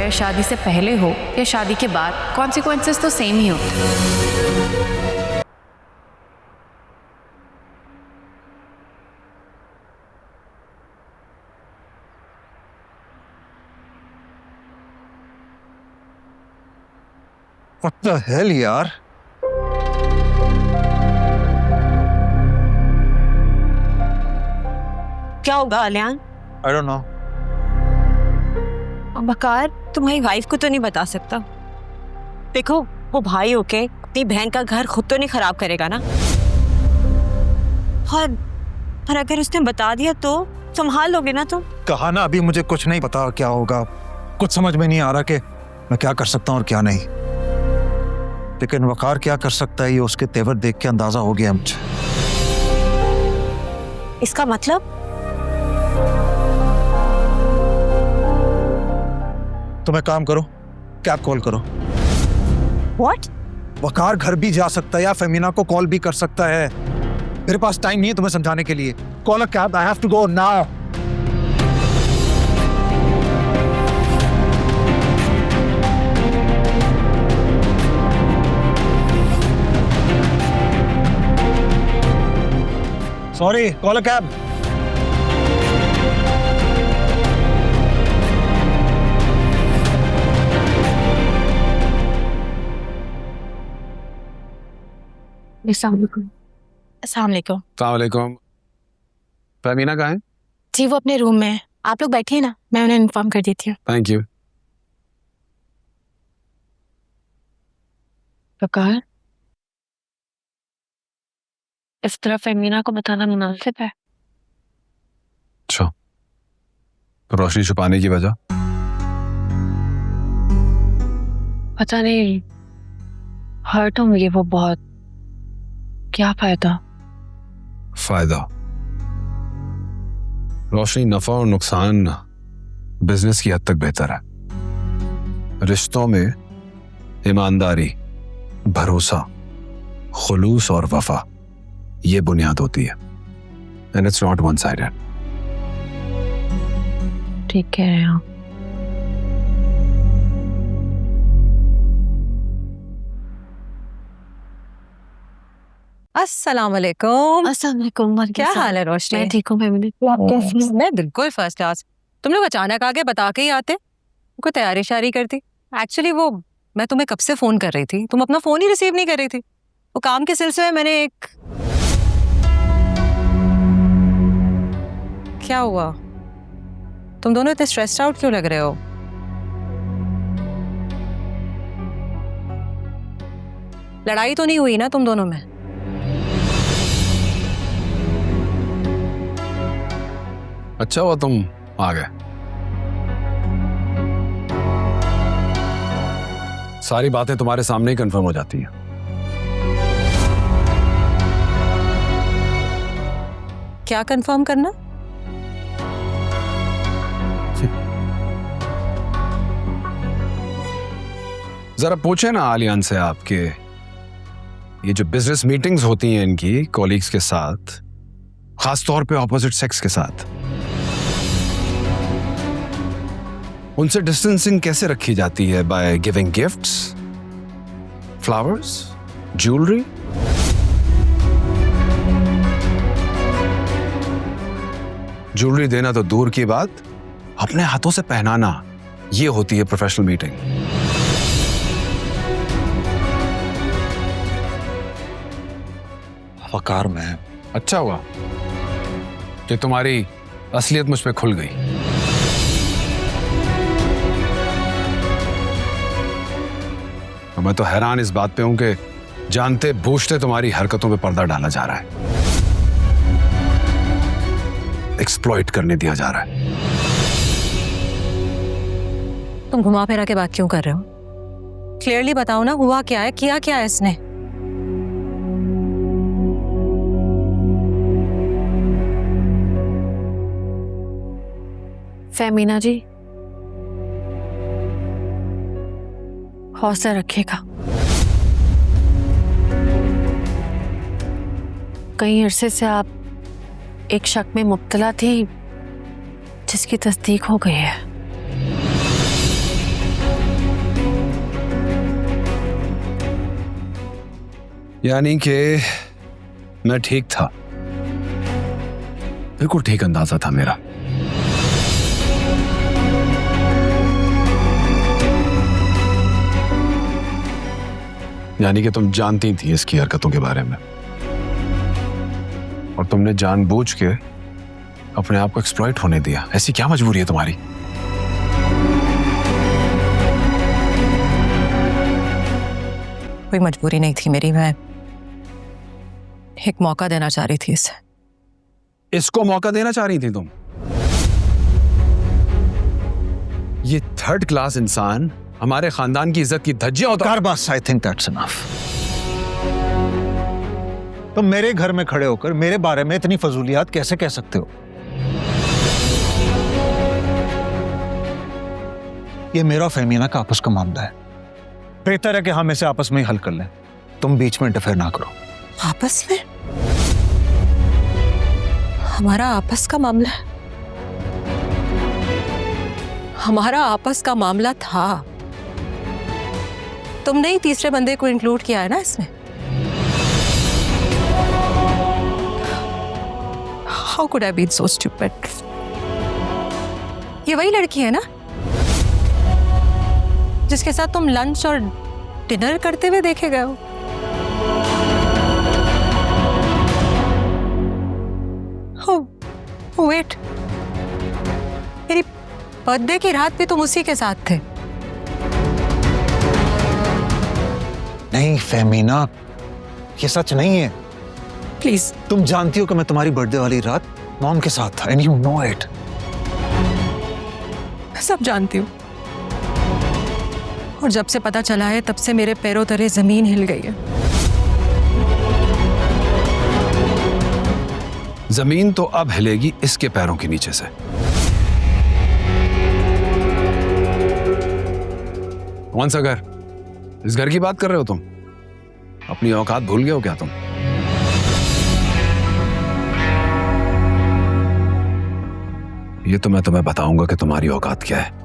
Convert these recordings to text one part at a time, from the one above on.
चाहे शादी से पहले हो या शादी के बाद, कॉन्सिक्वेंसेस तो सेम ही होते। What the hell यार? क्या होगा आलियान? I don't know. वकार तुम्हारी वाइफ को तो नहीं बता सकता। देखो वो भाई होके अपनी बहन का घर खुद तो नहीं खराब करेगा ना। और अगर उसने बता दिया तो संभाल लोगे ना तुम? कहा ना अभी मुझे कुछ नहीं पता क्या होगा। कुछ समझ में नहीं आ रहा कि मैं क्या कर सकता हूँ और क्या नहीं। लेकिन वकार क्या कर सकता है ये उसके तेवर देख के अंदाजा हो गया मुझे। इसका मतलब? तुम एक काम करो, कैब कॉल करो। What? वकार घर भी जा सकता है या फेमिना को कॉल भी कर सकता है। मेरे पास टाइम नहीं है तुम्हें समझाने के लिए। Call a cab, I have to go now. Sorry, call a cab. अस्सलाम वालेकुम। फहमीना कहाँ है? जी वो अपने रूम में है, आप लोग बैठिए ना, मैं उन्हें इन्फॉर्म कर देती हूँ। Thank you. वकार, इस तरह फहमीना को बताना मुनासिब है? अच्छा, तो रोशनी छुपाने की वजह? पता नहीं, हर्ट होंगी वो बहुत। क्या फायदा? फायदा? रोशनी, नफा और नुकसान बिजनेस की हद तक बेहतर है। रिश्तों में ईमानदारी, भरोसा, खुलूस और वफा ये बुनियाद होती है। And it's not one sided. ठीक कह रहे हैं आप। अस्सलाम वालेकुम। अस्सलाम वालेकुम। क्या हाल है रोशनी? मैं ठीक हूँ फहमीना। मैं बिल्कुल फर्स्ट क्लास। तुम लोग अचानक आके बता के ही आते, कोई तैयारी शारी करती। एक्चुअली वो मैं तुम्हें कब से फोन कर रही थी, तुम अपना फोन ही रिसीव नहीं कर रही थी। वो काम के सिलसिले में मैंने एक... क्या हुआ? तुम दोनों इतने स्ट्रेस्ड आउट क्यों लग रहे हो? लड़ाई तो नहीं हुई ना तुम दोनों में? अच्छा हुआ तुम आ गए। सारी बातें तुम्हारे सामने ही कंफर्म हो जाती हैं। क्या कंफर्म करना? जरा पूछे ना आलियान से आपके, ये जो बिजनेस मीटिंग्स होती हैं इनकी कॉलीग्स के साथ, खास तौर पे ऑपोजिट सेक्स के साथ, उनसे डिस्टेंसिंग कैसे रखी जाती है? By giving gifts, flowers, jewellery? Jewellery देना तो दूर की बात, अपने हाथों से पहनाना, ये होती है प्रोफेशनल मीटिंग। वकार में अच्छा हुआ कि तुम्हारी असलियत मुझ पे खुल गई। तो मैं तो हैरान इस बात पे हूं कि जानते बूझते तुम्हारी हरकतों पे पर्दा डाला जा रहा है, एक्सप्लॉइट करने दिया जा रहा है। तुम घुमा फिरा के बात क्यों कर रहे हो? क्लियरली बताओ ना, हुआ क्या है, किया क्या है इसने? फहमीना जी, हौसला रखिएगा। कई अरसे से आप एक शक में मुब्तला थी जिसकी तस्दीक हो गई है। यानी कि मैं ठीक था, बिल्कुल ठीक अंदाजा था मेरा। यानी कि तुम जानती थी इसकी हरकतों के बारे में और तुमने जानबूझ के अपने आप को एक्सप्लॉइट होने दिया। ऐसी क्या मजबूरी है तुम्हारी? कोई मजबूरी नहीं थी मेरी, मैं एक मौका देना चाह रही थी इसे। इसको मौका देना चाह रही थी तुम? ये थर्ड क्लास इंसान हमारे खानदान की इज्जत की धज्जियां उतार। कारबास, आई थिंक दैट्स इनफ। तुम मेरे घर में खड़े होकर मेरे बारे में इतनी फजूलियात कैसे कह सकते हो? ये मेरा और फेमिना का आपस का मामला है। बेहतर है कि हम इसे आपस में ही हल कर लें। तुम बीच में इंटरफेयर ना करो। आपस में? हमारा आपस का मामला है? हमारा आपस का मामला था। तुमने ही तीसरे बंदे को इंक्लूड किया है ना इसमें। How could I be so stupid? ये वही लड़की है ना जिसके साथ तुम लंच और डिनर करते हुए देखे गए हो? वेट, मेरी बर्थडे की रात भी तुम उसी के साथ थे? नहीं फेमिना, ये सच नहीं है। प्लीज। तुम जानती हो कि मैं तुम्हारी बर्थडे वाली रात मॉम के साथ था, एंड यू नो इट। मैं सब जानती हूँ, और जब से पता चला है तब से मेरे पैरों तले जमीन हिल गई है। जमीन तो अब हिलेगी इसके पैरों के नीचे से। कौन सा घर? इस घर की बात कर रहे हो तुम? अपनी औकात भूल गए हो क्या तुम? ये तो मैं तुम्हें बताऊंगा कि तुम्हारी औकात क्या है।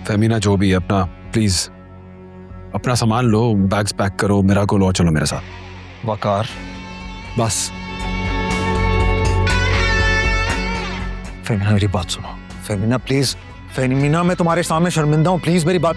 फेमिना, जो भी है, अपना प्लीज अपना सामान लो, बैग्स पैक करो, मेरा को लो, चलो मेरे साथ। वकार, बस। फेमिना मेरी बात सुनो। फेमिना प्लीज, फेमिना मैं तुम्हारे सामने शर्मिंदा हूं, प्लीज मेरी बात।